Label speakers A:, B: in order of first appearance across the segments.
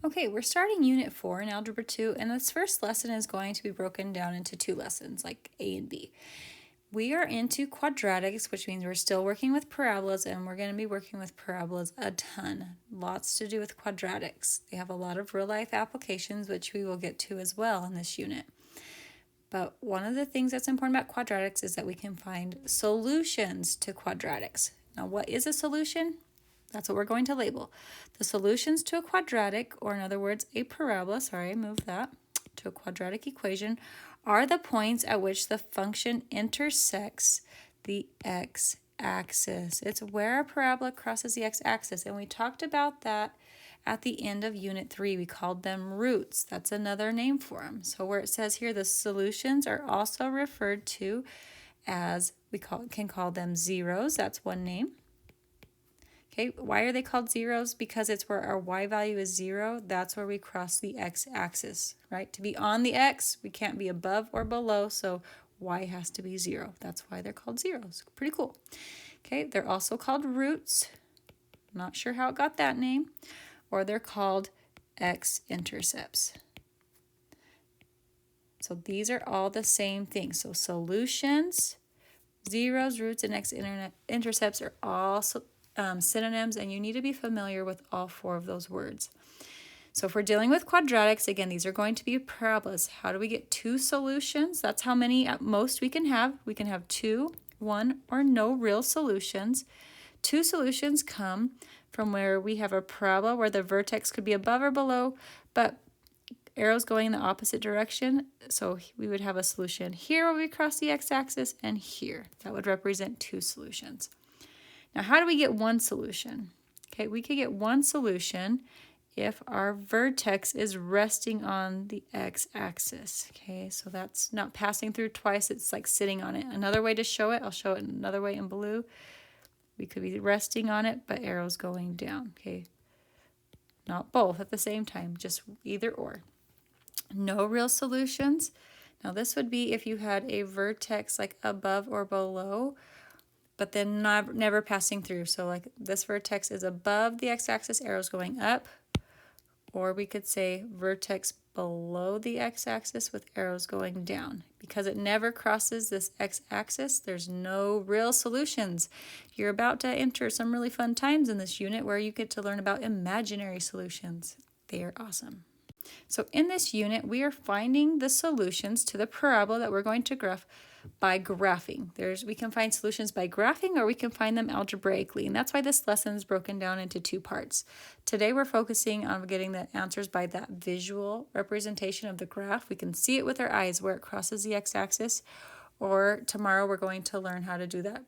A: Okay, we're starting Unit 4 in Algebra 2, and this first lesson is going to be broken down into two lessons, like A and B. We are into quadratics, which means we're still working with parabolas, and we're going to be working with parabolas a ton. Lots to do with quadratics. They have a lot of real-life applications, which we will get to as well in this unit. But one of the things that's important about quadratics is that we can find solutions to quadratics. Now, what is a solution? That's what we're going to label. The solutions to a quadratic, or in other words, a parabola, to a quadratic equation, are the points at which the function intersects the x-axis. It's where a parabola crosses the x-axis, and we talked about that at the end of Unit 3. We called them roots. That's another name for them. So where it says here, the solutions are also referred to as, can call them zeros. That's one name. Okay, why are they called zeros? Because it's where our y value is 0. That's where we cross the x-axis, right? To be on the x, we can't be above or below, so y has to be 0. That's why they're called zeros. Pretty cool. Okay, they're also called roots. Not sure how it got that name. Or they're called x-intercepts. So these are all the same thing. So solutions, zeros, roots, and x-intercepts are all synonyms, and you need to be familiar with all four of those words. So if we're dealing with quadratics, again, these are going to be parabolas. How do we get two solutions? That's how many at most we can have. We can have 2, 1, or no real solutions. Two solutions come from where we have a parabola where the vertex could be above or below, but arrows going in the opposite direction. So we would have a solution here where we cross the x-axis, and here. That would represent two solutions. Now, how do we get one solution? Okay, we could get one solution if our vertex is resting on the x-axis. Okay, so that's not passing through twice, it's like sitting on it. Another way to show it, I'll show it another way in blue. We could be resting on it, but arrows going down. Okay, not both at the same time, just either or. No real solutions. Now, this would be if you had a vertex like above or below, but then never passing through. So like this vertex is above the x-axis, arrows going up. Or we could say vertex below the x-axis with arrows going down. Because it never crosses this x-axis, there's no real solutions. You're about to enter some really fun times in this unit where you get to learn about imaginary solutions. They are awesome. So in this unit, we are finding the solutions to the parabola that we're going to graph by graphing. We can find solutions by graphing, or we can find them algebraically, and that's why this lesson is broken down into two parts. Today we're focusing on getting the answers by that visual representation of the graph. We can see it with our eyes where it crosses the x-axis, or tomorrow we're going to learn how to do that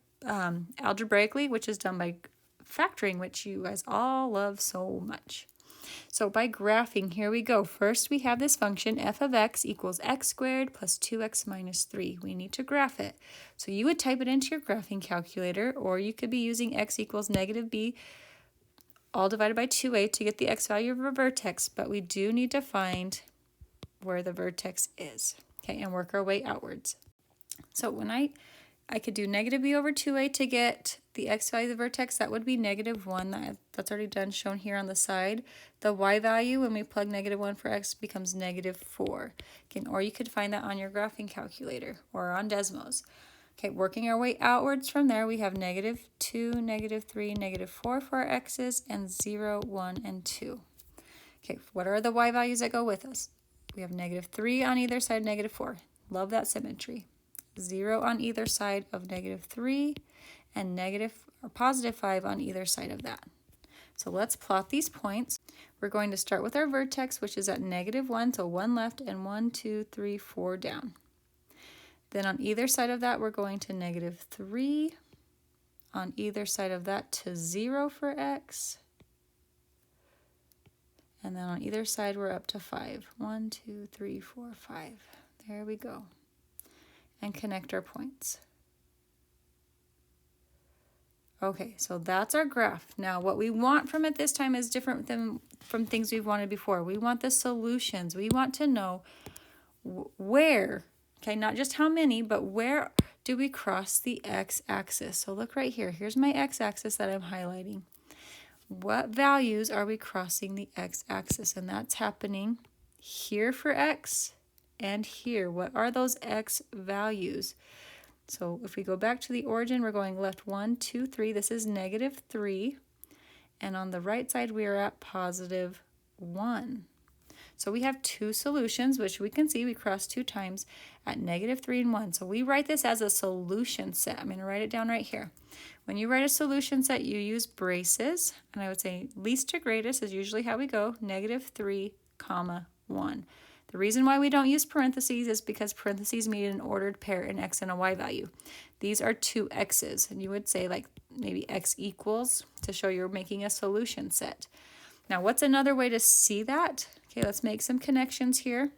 A: algebraically, which is done by factoring, which you guys all love so much. So by graphing, here we go. First, we have this function f of x equals x squared plus 2x minus 3. We need to graph it. So you would type it into your graphing calculator, or you could be using x equals negative b all divided by 2a to get the x value of a vertex, but we do need to find where the vertex is, okay, and work our way outwards. So when I could do negative b over 2a to get the x value of the vertex. That would be negative 1. That's already done, shown here on the side. The y value, when we plug negative 1 for x, becomes negative 4. Again, or you could find that on your graphing calculator or on Desmos. Okay, working our way outwards from there, we have negative 2, negative 3, negative 4 for our x's, and 0, 1, and 2. Okay, what are the y values that go with us? We have negative 3 on either side, negative 4. Love that symmetry. 0 on either side of negative 3, and negative or positive 5 on either side of that. So let's plot these points. We're going to start with our vertex, which is at negative 1, so 1 left, and 1, 2, 3, 4 down. Then on either side of that, we're going to negative 3. On either side of that to 0 for x. And then on either side, we're up to 5. 1, 2, 3, 4, 5. There we go. And connect our points. Okay, so that's our graph. Now, what we want from it this time is different than from things we've wanted before. We want the solutions. We want to know where, okay, not just how many, but where do we cross the x-axis. So look right here. Here's my x-axis that I'm highlighting. what values are we crossing the x-axis? And that's happening here for x and here. What are those x values? So if we go back to the origin, we're going left 1, 2, 3. This is negative 3. And on the right side, we are at positive 1. So we have two solutions, which we can see we crossed 2 times at negative 3 and 1. So we write this as a solution set. I'm going to write it down right here. When you write a solution set, you use braces. And I would say least to greatest is usually how we go, negative 3, comma 1. The reason why we don't use parentheses is because parentheses mean an ordered pair, an x and a y value. These are two x's, and you would say like maybe x equals to show you're making a solution set. Now, what's another way to see that? Okay, let's make some connections here.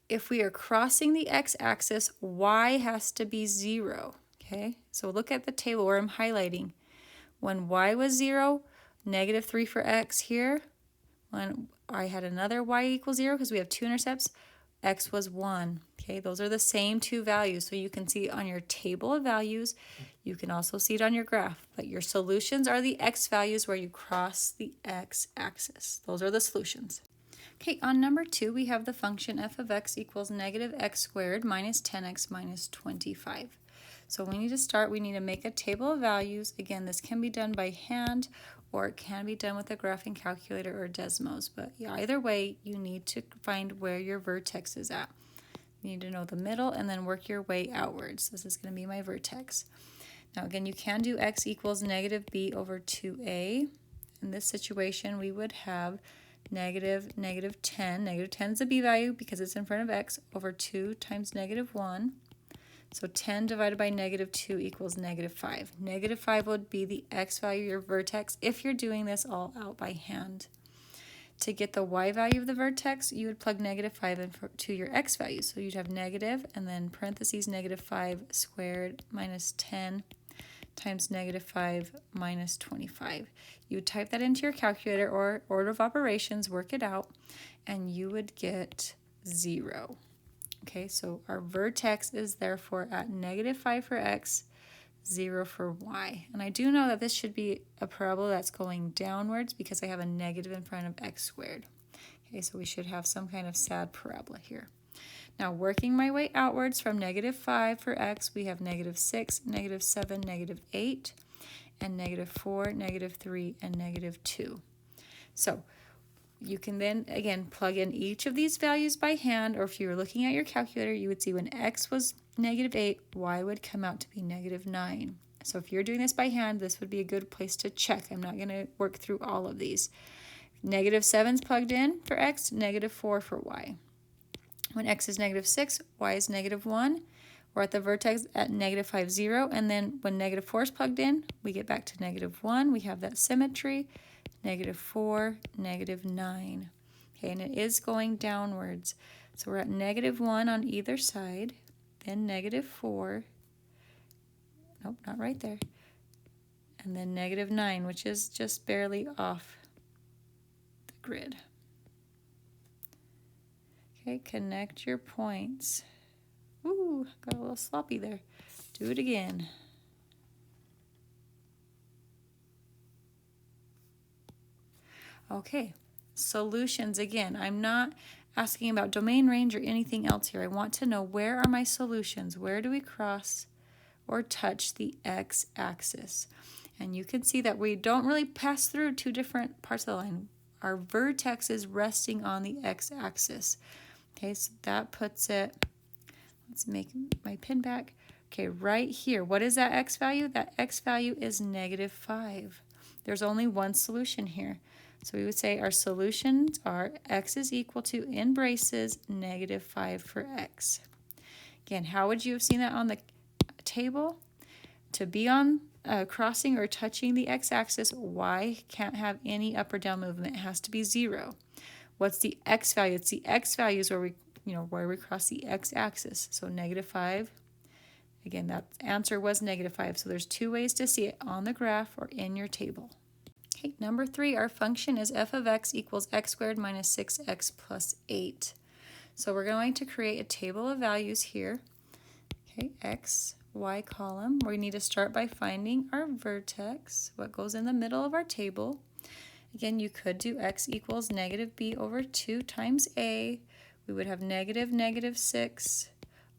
A: If we are crossing the x-axis, y has to be 0. Okay, so look at the table where I'm highlighting. When y was 0, negative 3 for x here. When I had another y equals 0 because we have two intercepts, x was 1. Okay, those are the same two values. So you can see on your table of values, you can also see it on your graph. But your solutions are the x values where you cross the x-axis. Those are the solutions. Okay, on number 2, we have the function f of x equals negative x squared minus 10x minus 25. So we need to start, we need to make a table of values. Again, this can be done by hand or it can be done with a graphing calculator or Desmos. But either way, you need to find where your vertex is at. You need to know the middle and then work your way outwards. This is going to be my vertex. Now again, you can do x equals negative b over 2a. In this situation, we would have negative 10. Negative 10 is a b value because it's in front of x over 2 times negative 1. So 10 divided by negative 2 equals negative 5. Negative 5 would be the x value, your vertex, if you're doing this all out by hand. To get the y value of the vertex, you would plug negative 5 into your x value. So you'd have negative and then parentheses negative 5 squared minus 10 times negative 5 minus 25. You would type that into your calculator or order of operations, work it out, and you would get 0. Okay, so our vertex is therefore at negative 5 for x, 0 for y. And I do know that this should be a parabola that's going downwards because I have a negative in front of x squared. Okay, so we should have some kind of sad parabola here. Now working my way outwards from negative 5 for x, we have negative 6, negative 7, negative 8, and negative 4, negative 3, and negative 2. So you can then, again, plug in each of these values by hand, or if you were looking at your calculator, you would see when x was negative 8, y would come out to be negative 9. So if you're doing this by hand, this would be a good place to check. I'm not going to work through all of these. Negative 7 is plugged in for x, negative 4 for y. When x is negative 6, y is negative 1. We're at the vertex at negative 5, 0. And then when negative 4 is plugged in, we get back to negative 1. We have that symmetry. Negative 4, negative 9. Okay, and it is going downwards. So we're at negative 1 on either side, then negative 4. Nope, not right there. And then negative 9, which is just barely off the grid. Okay, connect your points. Ooh, got a little sloppy there. Do it again. Okay, solutions. Again, I'm not asking about domain range or anything else here. I want to know, where are my solutions? Where do we cross or touch the x-axis? And you can see that we don't really pass through two different parts of the line. Our vertex is resting on the x-axis. Okay, so that puts it, let's make my pin back. Okay, right here, what is that x value? That x value is negative 5. There's only one solution here. So we would say our solutions are x is equal to, in braces, negative 5 for x. Again, how would you have seen that on the table? To be on crossing or touching the x-axis, y can't have any up or down movement. It has to be 0. What's the x value? It's the x values where we cross the x-axis. So negative 5. Again, that answer was negative 5. So there's two ways to see it, on the graph or in your table. Okay, number 3, our function is f of x equals x squared minus 6x plus 8. So we're going to create a table of values here. Okay, x, y column, we need to start by finding our vertex, what goes in the middle of our table. Again, you could do x equals negative b over 2 times a. We would have negative negative 6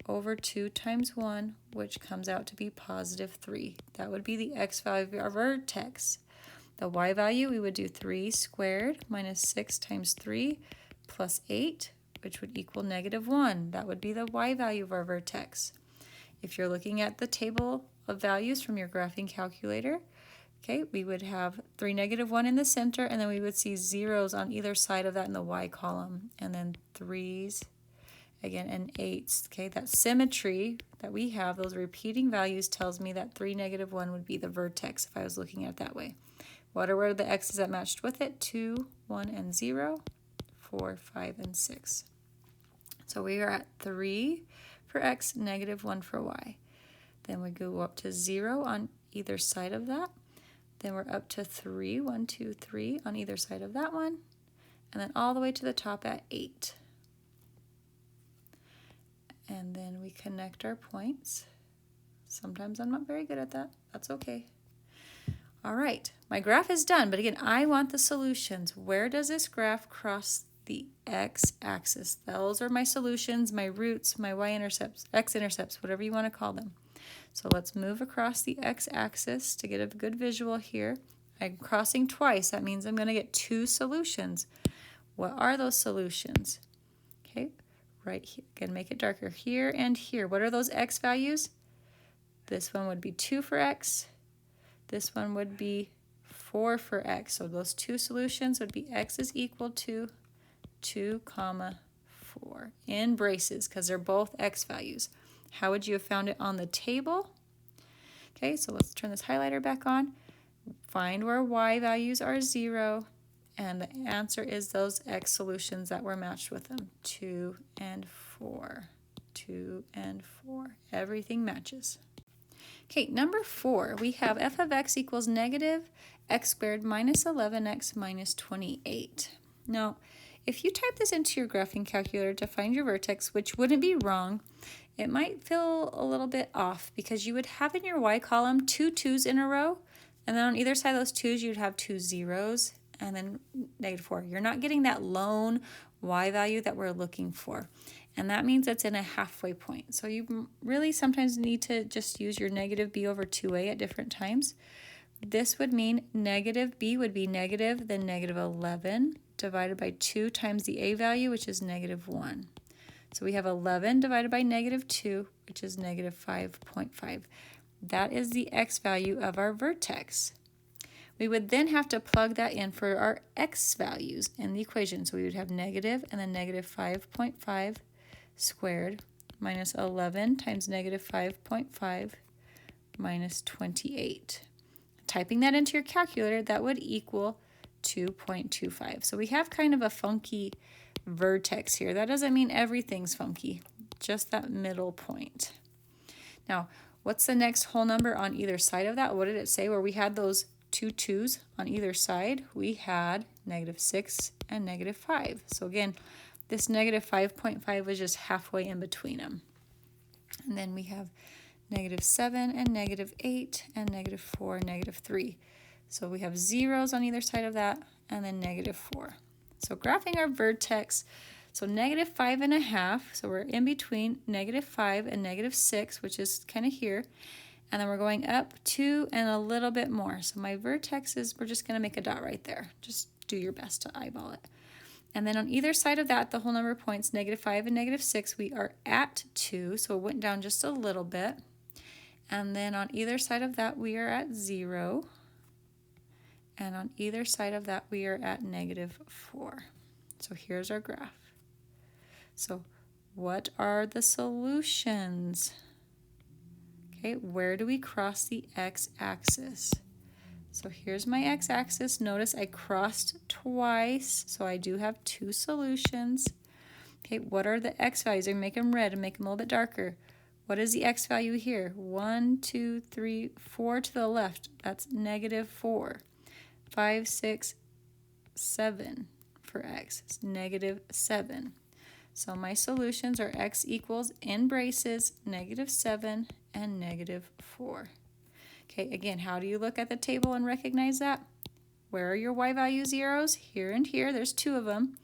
A: over 2 times 1, which comes out to be positive 3. That would be the x value of our vertex. The y value, we would do 3 squared minus 6 times 3 plus 8, which would equal negative 1. That would be the y value of our vertex. If you're looking at the table of values from your graphing calculator, okay, we would have 3, negative 1 in the center, and then we would see zeros on either side of that in the y column, and then 3s, again, and 8s. Okay, that symmetry that we have, those repeating values, tells me that 3, negative 1 would be the vertex if I was looking at it that way. What are the x's that matched with it? 2, 1, and 0, 4, 5, and 6. So we are at 3 for x, negative 1 for y. Then we go up to 0 on either side of that. Then we're up to 3, 1, 2, 3 on either side of that one. And then all the way to the top at 8. And then we connect our points. Sometimes I'm not very good at that. That's okay. All right, my graph is done, but again, I want the solutions. Where does this graph cross the x-axis? Those are my solutions, my roots, my y-intercepts, x-intercepts, whatever you want to call them. So let's move across the x-axis to get a good visual here. I'm crossing twice. That means I'm going to get 2 solutions. What are those solutions? Okay, right here. Again, make it darker here and here. What are those x values? This one would be 2 for x. This one would be 4 for x. So those 2 solutions would be x is equal to 2, 4 in braces because they're both x values. How would you have found it on the table? Okay, so let's turn this highlighter back on. Find where y values are 0, and the answer is those x solutions that were matched with them, 2 and 4. 2 and 4. Everything matches. Okay, number 4, we have f of x equals negative x squared minus 11x minus 28. Now, if you type this into your graphing calculator to find your vertex, which wouldn't be wrong, it might feel a little bit off because you would have in your y column 2 2's in a row, and then on either side of those 2's you'd have 2 zeros, and then negative 4. You're not getting that lone y value that we're looking for. And that means it's in a halfway point. So you really sometimes need to just use your negative b over 2a at different times. This would mean negative b would be negative, then negative 11 divided by 2 times the a value, which is negative 1. So we have 11 divided by negative 2, which is negative 5.5. That is the x value of our vertex. We would then have to plug that in for our x values in the equation. So we would have negative and then negative 5.5 squared minus 11 times negative 5.5 minus 28. Typing that into your calculator, that would equal 2.25. So we have kind of a funky vertex here. That doesn't mean everything's funky, just that middle point. Now, what's the next whole number on either side of that? What did it say where we had those 2 2's on either side? We had negative 6 and negative 5. So again, this negative 5.5 was just halfway in between them. And then we have negative 7 and negative 8 and negative 4 and negative 3. So we have zeros on either side of that and then negative 4. So graphing our vertex, so negative 5.5, so we're in between negative 5 and negative 6, which is kind of here. And then we're going up 2 and a little bit more. So my vertex is, we're just going to make a dot right there. Just do your best to eyeball it. And then on either side of that, the whole number of points, negative 5 and negative 6, we are at 2, so it went down just a little bit. And then on either side of that, we are at 0. And on either side of that, we are at negative 4. So here's our graph. So what are the solutions? Okay, where do we cross the x-axis? So here's my x-axis. Notice I crossed twice, so I do have 2 solutions. Okay, what are the x values? I make them red and make them a little bit darker. What is the x value here? 1, 2, 3, 4 to the left. That's negative 4. 5, 6, 7 for x. It's negative 7. So my solutions are x equals, in braces, negative 7 and negative 4. Okay, again, how do you look at the table and recognize that? Where are your y value zeros? Here and here, there's 2 of them.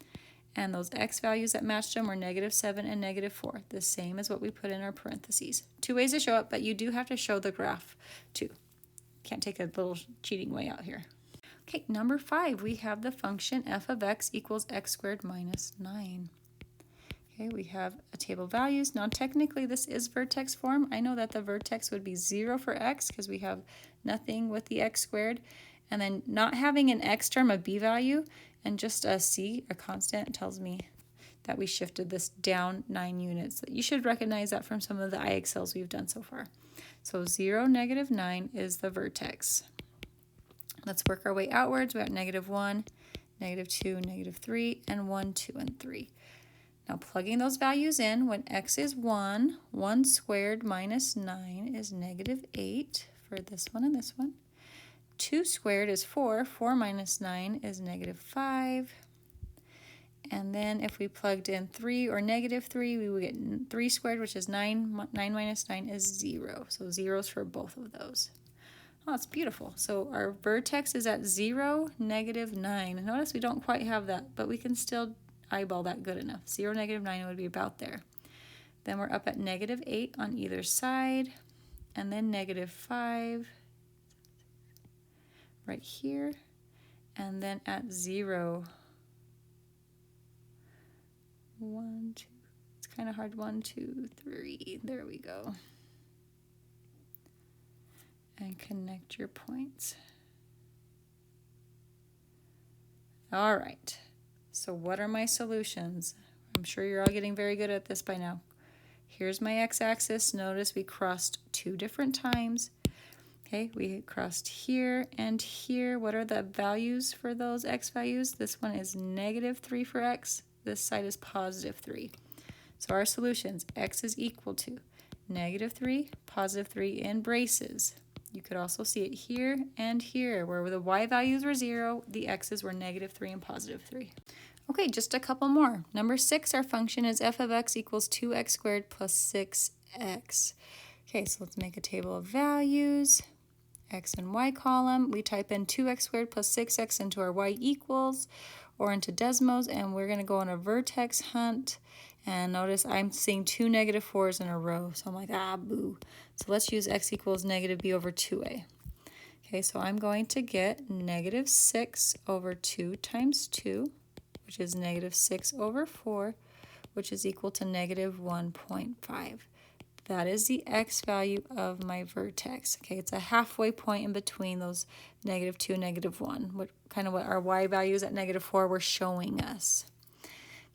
A: And those x values that matched them were negative 7 and negative 4, the same as what we put in our parentheses. 2 ways to show it, but you do have to show the graph too. Can't take a little cheating way out here. Okay, number 5, we have the function f of x equals x squared minus 9. Okay, we have a table of values. Now technically this is vertex form. I know that the vertex would be 0 for x because we have nothing with the x squared. And then not having an x term, a b value, and just a c, a constant, tells me that we shifted this down 9 units. You should recognize that from some of the IXLs we've done so far. So 0, negative 9 is the vertex. Let's work our way outwards. We have negative 1, negative 2, negative 3, and 1, 2, and 3. Now plugging those values in, when x is 1, 1 squared minus 9 is negative 8 for this one and this one. 2 squared is 4. 4 minus 9 is negative 5. And then if we plugged in 3 or negative 3, we would get 3 squared, which is 9. 9 minus 9 is 0. So zeros for both of those. Oh, that's beautiful. So our vertex is at 0, negative 9. Notice we don't quite have that, but we can still eyeball that good enough. 0, negative 9 would be about there. Then we're up at negative 8 on either side, and then negative 5 right here, and then at 0, 1, 2, it's kind of hard, 1, 2, 3, there we go. And connect your points. All right, so what are my solutions? I'm sure you're all getting very good at this by now. Here's my x-axis. Notice we crossed 2 different times. Okay, we crossed here and here. What are the values for those x values? This one is negative 3 for x. This side is positive 3. So our solutions, x is equal to negative 3, positive 3 in braces. You could also see it here and here, where the y values were 0, the x's were negative 3 and positive 3. Okay, just a couple more. Number 6, our function is f of x equals 2x squared plus 6x. Okay, so let's make a table of values. X and y column. We type in 2x squared plus 6x into our y equals or into Desmos, and we're going to go on a vertex hunt. And notice I'm seeing 2 negative 4s in a row, so I'm like, ah, boo. So let's use x equals negative b over 2a. Okay, so I'm going to get negative 6 over 2 times 2, which is negative 6 over 4, which is equal to negative 1.5. That is the x value of my vertex. Okay, it's a halfway point in between those negative 2 and negative 1, what our y values at negative 4 were showing us.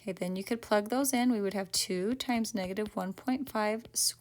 A: Okay, then you could plug those in. We would have 2 times negative 1.5 squared